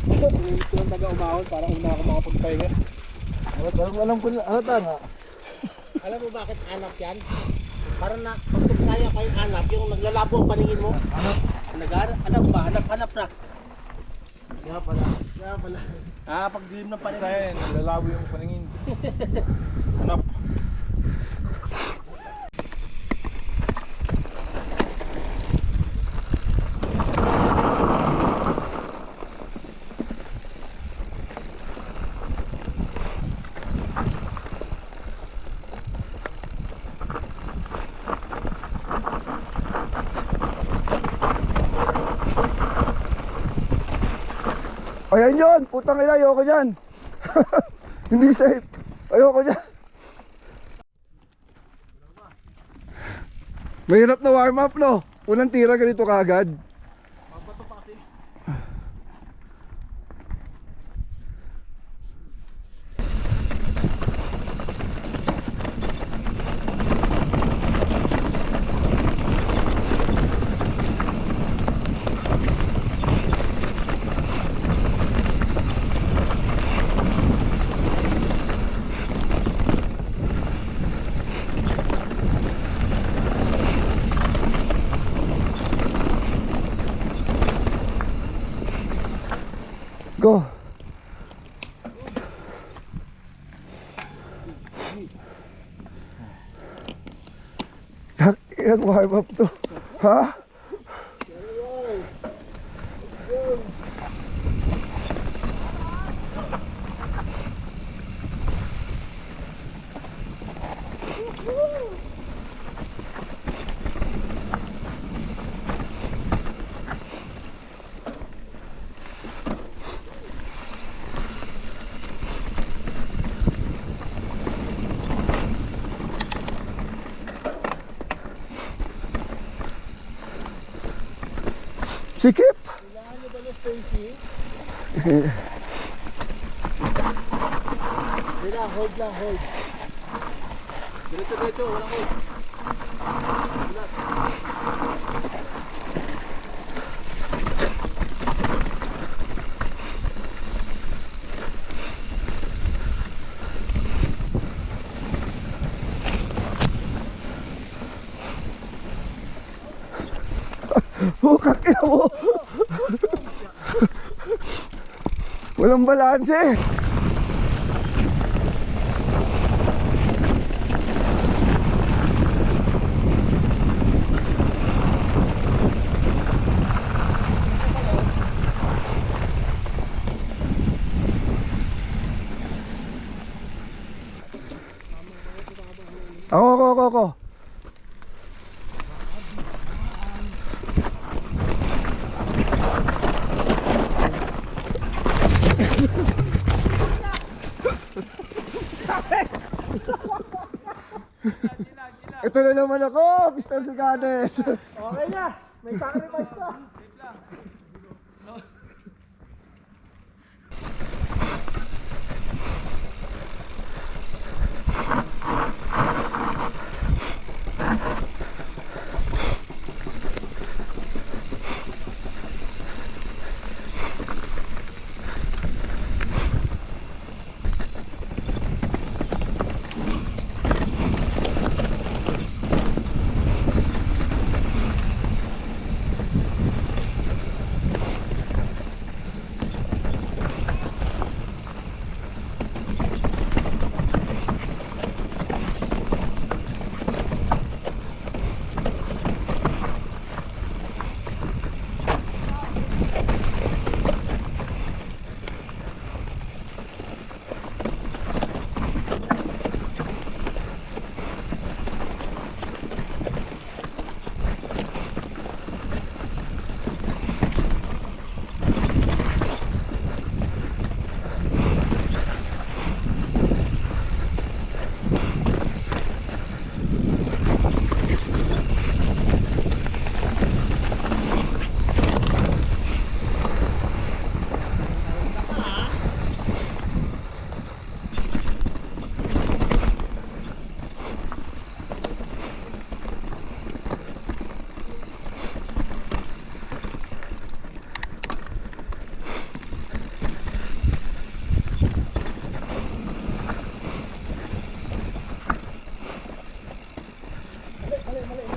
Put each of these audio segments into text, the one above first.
Ito lang taga-umahon para una ako makapagpahinga. Alam ko na, tanga. Alam mo bakit anap yan? Para na, pag kaya ko yung anap, yung naglalabo ang paningin mo. Anap? Alam mo ba? Hanap na. Kaya pala. Pag dilim ng paningin. Sa'yo, lalabo yung paningin. Hanap. Ayan yun, putang ina, ayoko dyan. Hindi safe. Ayoko dyan. Mahirap na warm up, no? Unang tira ganito kaagad. Go. Ilang warm up to? Ha? Sikip! Kailangan nyo ba ng spacing? Hold lang. Diretso, walang hold. Hukak ina mo. Walang balanse. Ako. Ito na naman ako, Mr. Sigades. Okay na, may sacrifice na.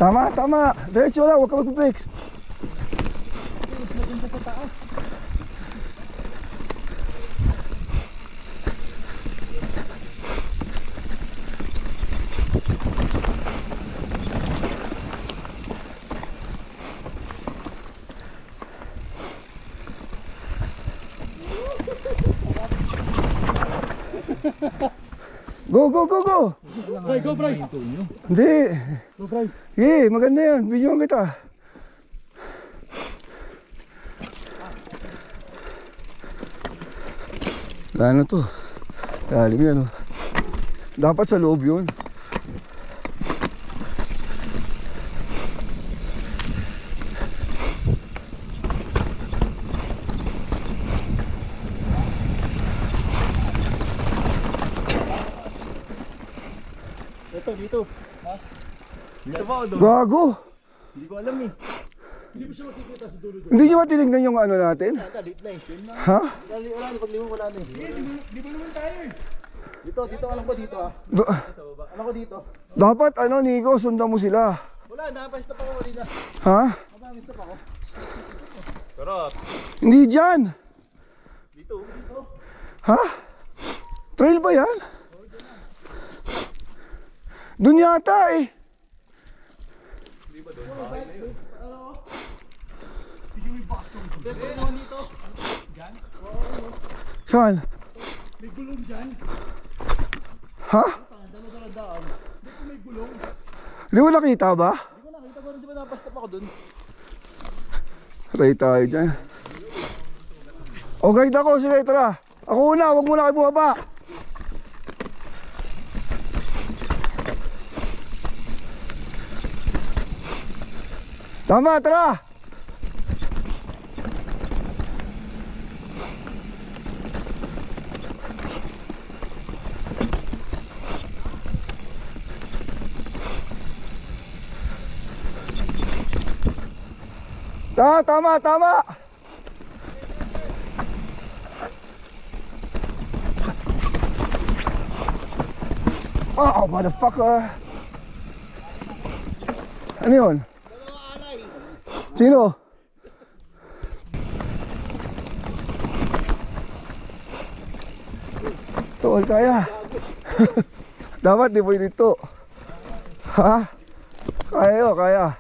Tama, tama. Diretso lang, huwag ka mag-brakes. Go, go, go, go! Bray, go Bray! Hindi. Go Bray! Maganda yan. Videoan kita. Wala na to. Lalim yan, oh. Dapat sa loob yun. Ito, dito. Ha? Dito ba o doon? Gago! Hindi ko alam eh. Hindi mo siya makikita sa dulo doon. Hindi nyo matinignan yung ano natin? Dalit na eh. Ha? Wala na, paglimong wala na eh. Di ba naman tayo eh? Dito, alam ko dito ah. Alam ko dito. Dapat ano, Nico, sundan mo sila. Wala, nakapastop ako kanina. Ha? Nakapastop ako. Sarap. Hindi dyan. Dito. Ha? Trail ba yan? Doon yata eh. Dito naman dito. Saan? May gulong dyan. Ha? Dala-dala-daan. Dito may gulong. Di mo nakita ba? Hindi ko nakita pero di ba nakapastop ako dun? Try tayo dyan. O guide ako, sige tara. Ako una, huwag muna kayo bumaba. Tama, tara. Tama, tama. Oh, motherfucker. Ano yun? Dalawa alay. Sino? Tol, kaya. Dapat di pwede ito. Ha? Kaya yun, kaya.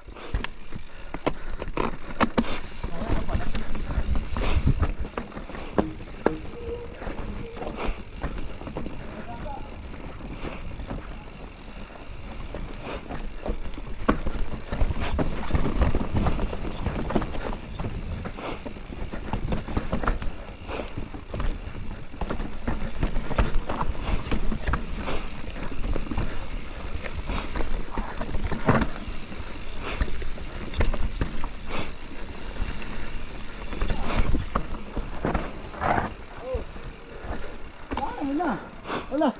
Wala.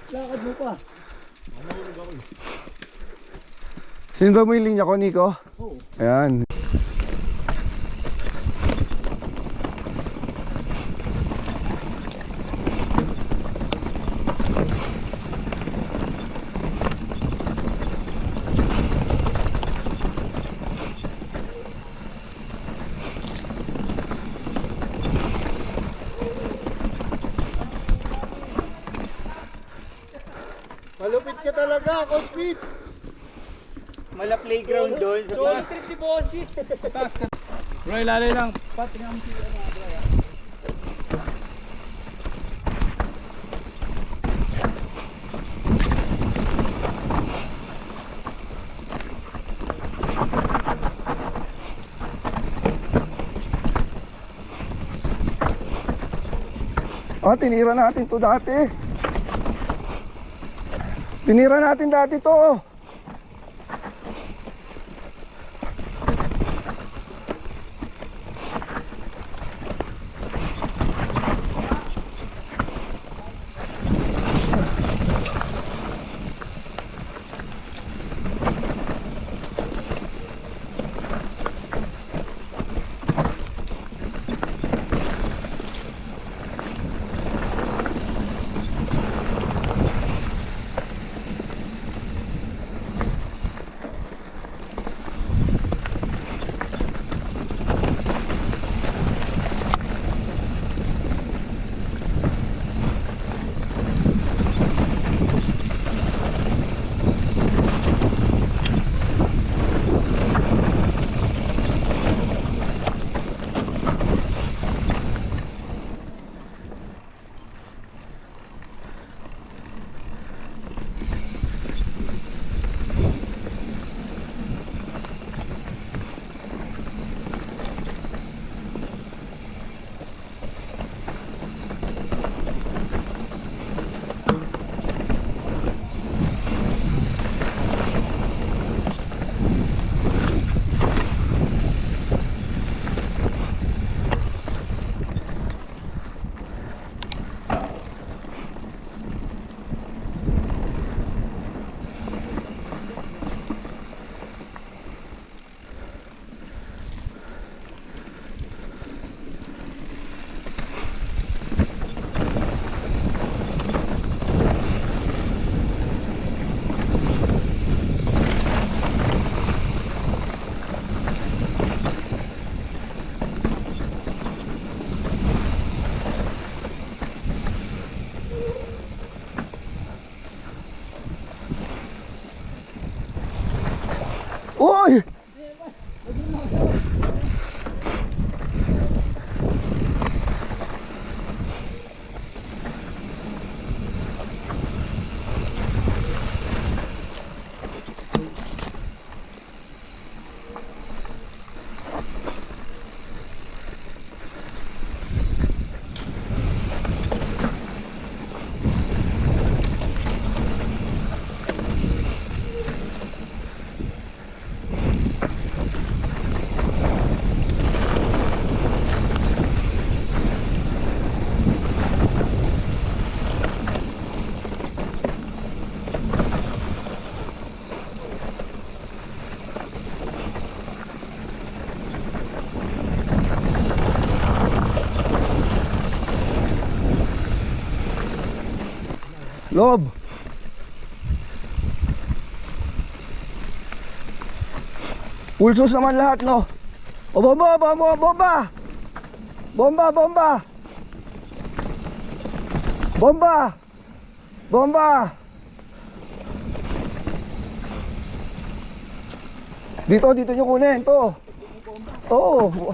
Lakad mo pa. Sinundan mo yung linya ko, Nico? Oo. Ayan. Malupit ka talaga, Coach Pete. Mala playground doon sa taas. Trip si Boss Pete. Sa taas ka. Bro, ilalay lang. Pati nga mo si Bro. Ah, tinira natin to dati. Tinira natin dati to. Loob. Pulsos naman lahat, no? O, bomba, bomba, bomba! Bomba, bomba! Bomba! Bomba! Dito nyo kunin, to. Oo.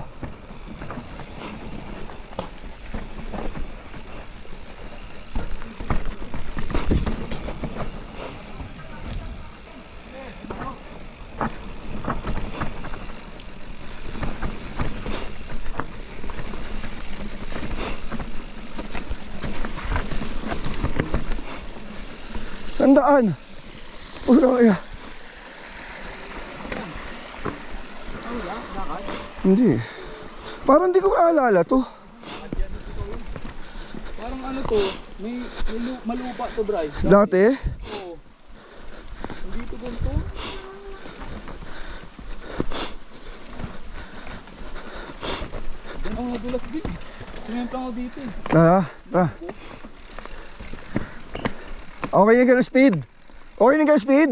Tandaan. Puro kaya. Hindi. Parang hindi ko maalala to. Parang ano to, may malupa to, Bray. Dati? Oo. Hindi to ganito. Yan ang nadulas din. Sumemplang ako dito eh. Tara. Okay na kayo speed. Okay na kayo speed.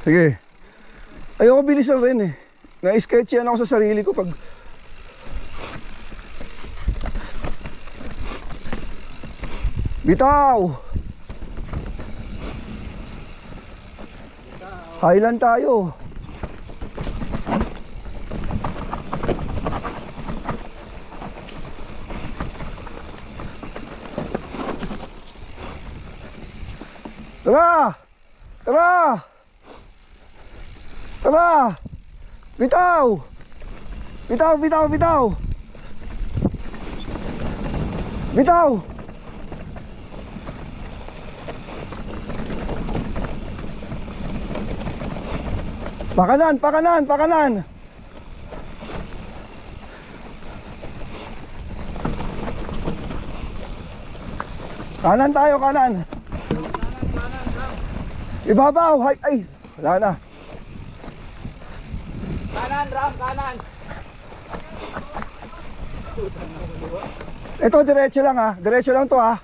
Sige. Ayoko bilisan rin eh. Na-sketch yan ako sa sarili ko pag... Bitaw! Highland tayo. Tara! Tara! Tara! Bitaw! Bitaw, bitaw, bitaw! Bitaw! Pakanan, pakanan, pakanan! Kanan tayo, kanan! Ibabaw! Ay! Wala na! Kanan, Ram, kanan. Ito, diretso lang ha. Diretso lang to ha.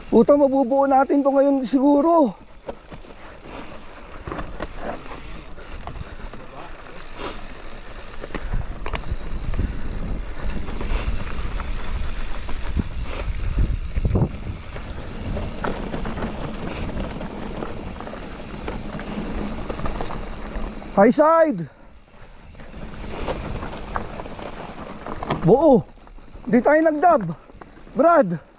Puta, mabubuo natin to ngayon siguro. High side. Buo. Di tayo nagdab, Brad.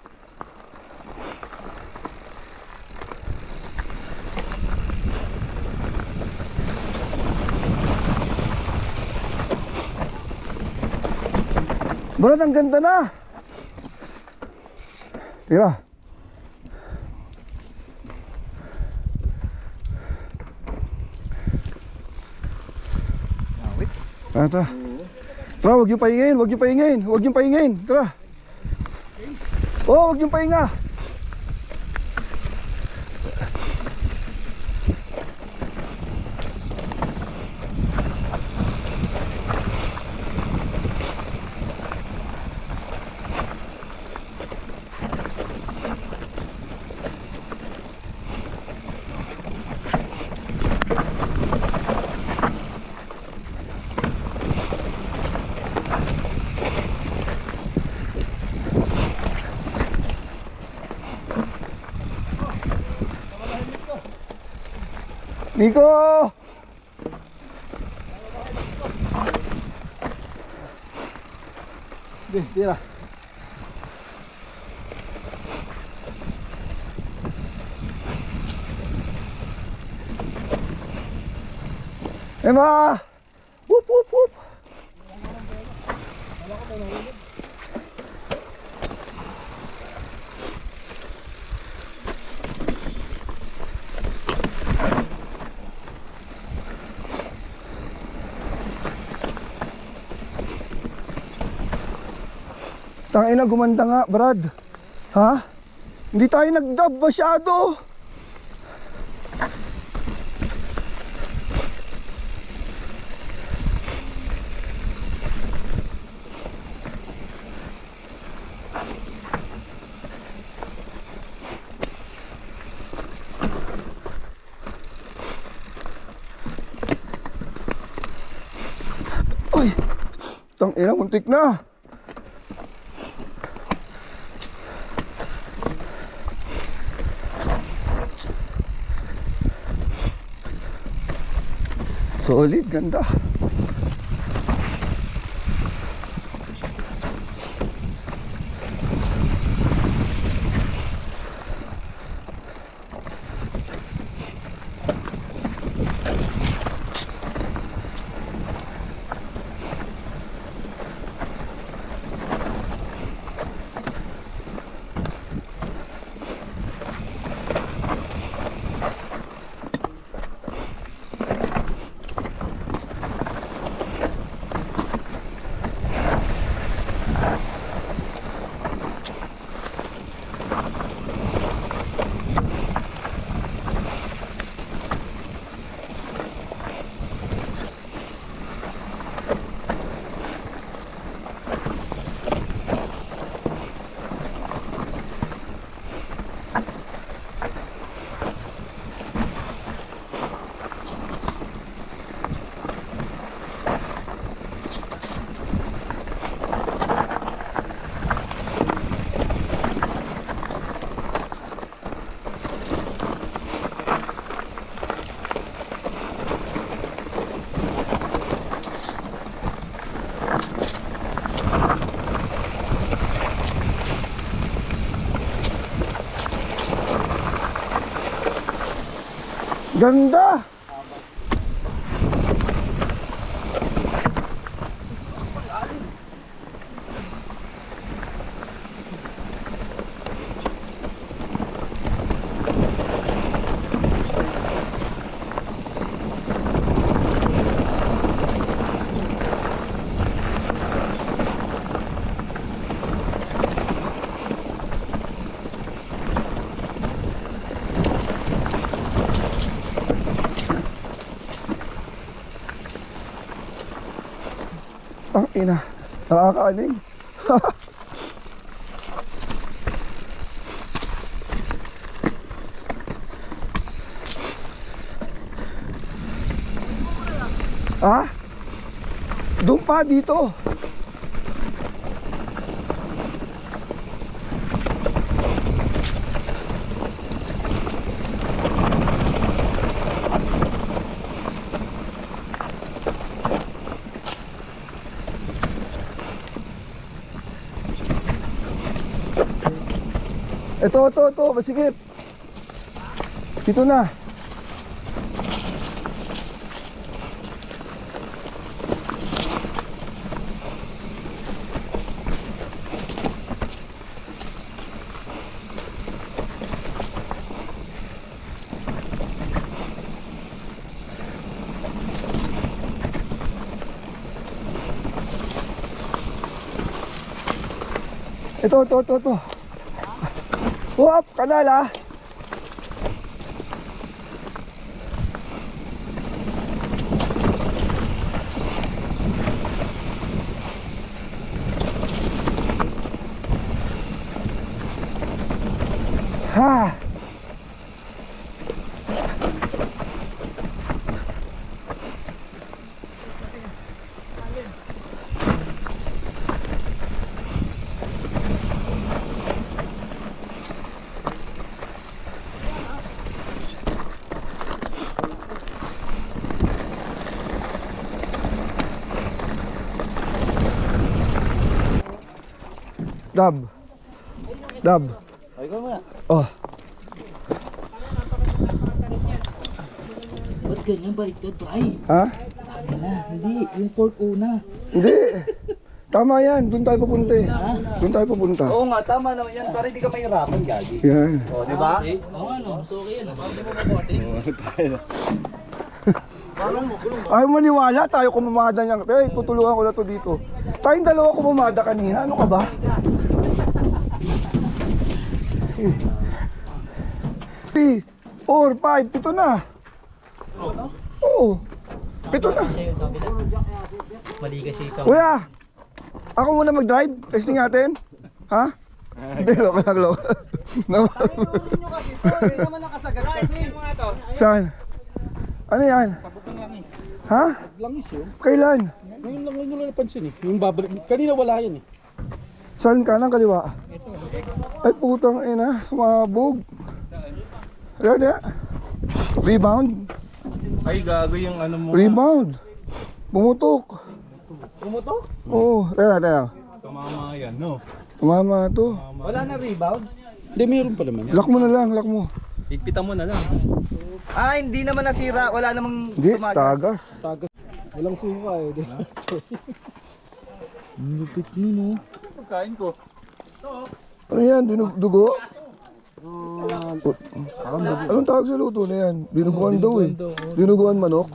Brad, ang ganda na. Tira. Tara. Tara, huwag yung pahingayin, huwag yung pahingayin, huwag yung pahingayin. Tara. Oh, huwag yung pahinga. Nico! Tira. Emma! Whoop, whoop, whoop! Tangina, gumanda nga, Brad. Ha? Hindi tayo nag-dub masyado. Ay! Tangina, muntik na. Solid, ganda. Ganda! Ang ina, nakakaaling. Ha? Doon pa dito. Ito, masigip. Dito na. Ito. Wap, kanal ah. Ha. Dab. Ay, ko muna. Oh. Ba't ganyan baliktad, Bray? Ha? Wala, hindi. Yung port una. Hindi. Tama yan. Doon tayo papunta eh. Doon tayo papunta. Oo nga, tama naman yan. Para hindi ka mahirapan, Gagi. Yan. O, di ba? Oo, ano? So, okay yan. Sabi mo mabuti. Ayaw maniwala. Tayo kumamada niyan. Eh, tutulungan ko na to dito. Tayong dalawa kumamada kanina. Ano ka ba? 3, 4, 5, ito na. Oo. Ito na. Mali kasi ikaw. Kuya, ako muna mag-drive. Testing natin. Ha? Hindi, loko lang, loko. Tayo nyo kasi ito. Hindi naman nakasagat kasi. Saan? Ano yan? Ha? Langis yun. Kailan? Ngayon lang nyo napansin eh. Yung babalik. Kanina wala yan eh. Saan ka ng kaliwa? Ay putang ina, sumabog. Ano? Rebound? Ay, gago yung ano mo. Rebound. Bumutok. Pumutok? Oo, teka. Tumama yan, no? Tumama to. Wala na rebound? Hindi, meron pa naman yan. Lock mo na lang, lock mo. Higpitan mo na lang. Ah, hindi naman nasira. Wala namang Hindi, tumagas. tagas. Tagas. Walang suka eh. Lupit mo, no? Pagkain ko. Ano yan? Dugo? Anong tawag sa luto na yan? Dinuguan daw eh. Dinuguan manok.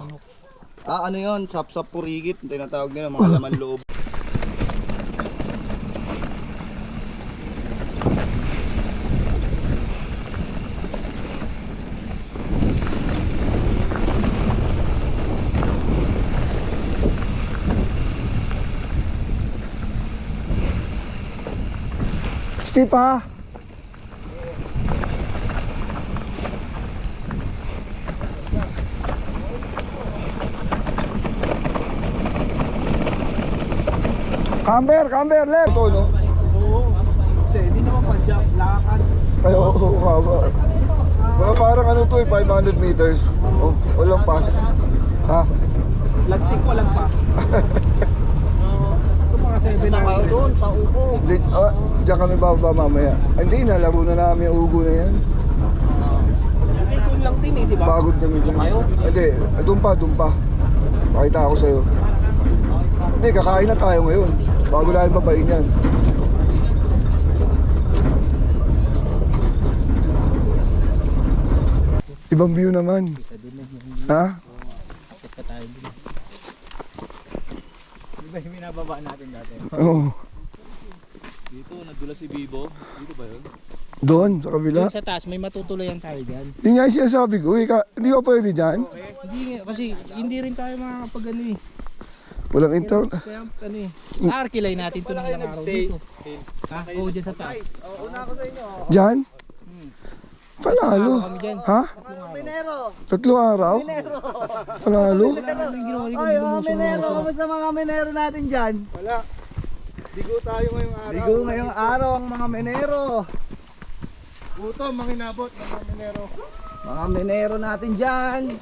Ah, ano yun? Sap-sap purigit. Tinatawag nila mga laman loob. Steve ha? Camber, left. Ito, no? Hindi naman pa jack, lakad. Ay, oo, haba. Baka parang ano to eh, 500 meters. Oh, walang pass. Ha? Lagtik, walang pass. Ito mga 7 na Doon sa upo. Diyan kami bababa mamaya. Hindi, nalaro na namin yung ugo na yan. Hindi, doon lang din eh, di ba? Pagod kami dun. Kayo? Hindi, doon pa. Pakita ako sa'yo. Hindi, kakain na tayo ngayon. Bago namin babain yan. Ibang view naman. Ha? Di ba yung binababa natin dati? Oo. Dito, nagdula si Bibo. Dito ba yun? Doon, sa kabila. Sa taas, may matutulayan tayo dyan. Yun nga yung sinasabi ko. Hindi ka pwede dyan. Hindi kasi hindi rin tayo makakapag ano eh. Walang internet. Kaya ano eh. Arkilay natin to ng ilang araw dito. Ha? Oo, dyan sa taas. Dyan? Panalo. Kami dyan. Ha? Minero! 3 araw? Panalo? Ay, mga minero! Kamusta mga minero natin dyan? Wala. Digo tayo ngayong araw. Digo ngayong araw ang mga minero. Buto, manginabot ng mga minero. Mga minero natin dyan.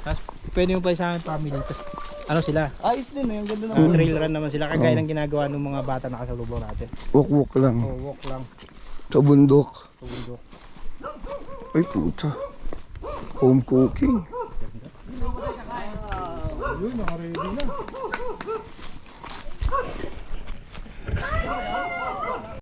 Tapos pwede mo pa sa akin family. Tapos ano sila? Ayos din eh, ang ganda naman. Trail run naman sila. Kagaya ng ginagawa ng mga bata na kasalubong natin. Walk lang. Oh, walk lang. Sa bundok. Sa bundok. Ay puta. Home cooking.